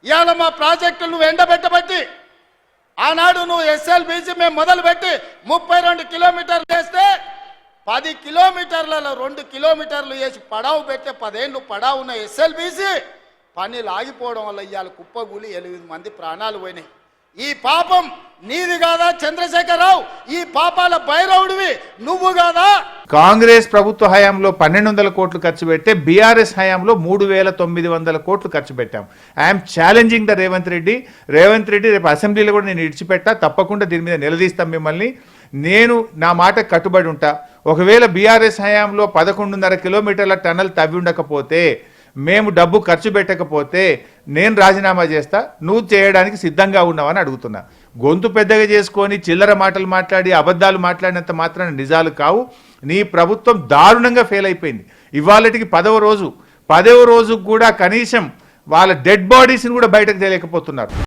ఇవాళ మా ప్రాజెక్టులు నువ్వు ఎండబెట్టబట్టి ఆనాడు నువ్వు ఎస్ఎల్బీసీ మేము మొదలుపెట్టి 32 కిలోమీటర్లు వేస్తే 10 కిలోమీటర్లలో 2 కిలోమీటర్లు వేసి పడావు పెట్టే 10 ఏళ్ళు పడావు ఉన్న ఎస్ఎల్బీసీ పనులు ఆగిపోవడం వల్ల ఇవాళ కుప్పగూలి 8 మంది ప్రాణాలు పోయినాయి. ఈ పాపం నీది కాదా చంద్రశేఖరరావు? ఈ పాపాల భైరవుడివి నువ్వు కాదా? కాంగ్రెస్ ప్రభుత్వ హయాంలో 1200 కోట్లు ఖర్చు పెడితే బీఆర్ఎస్ హయాంలో 3900 కోట్లు ఖర్చు పెట్టాం. I'm challenging the Revanth Reddy రేపు అసెంబ్లీలో కూడా నేను ఇడిచిపెట్టా, తప్పకుండా దీని మీద నిలదీస్తాం మిమ్మల్ని. నేను నా మాట కట్టుబడి ఉంటా. ఒకవేళ బీఆర్ఎస్ హయాంలో 11.5 కిలోమీటర్ల టన్నల్ తవ్వి ఉండకపోతే, మేము డబ్బు ఖర్చు పెట్టకపోతే నేను రాజీనామా చేస్తా, నువ్వు చేయడానికి సిద్ధంగా ఉన్నావని అడుగుతున్నా. గొంతు పెద్దగా చేసుకొని చిల్లర మాటలు మాట్లాడి అబద్ధాలు మాట్లాడినంత మాత్రాన నిజాలు కావు. నీ ప్రభుత్వం దారుణంగా ఫెయిల్ అయిపోయింది. ఇవాళటికి 10వ రోజు కూడా కనీసం వాళ్ళ డెడ్ బాడీస్ని కూడా బయటకు తెలియకపోతున్నారు.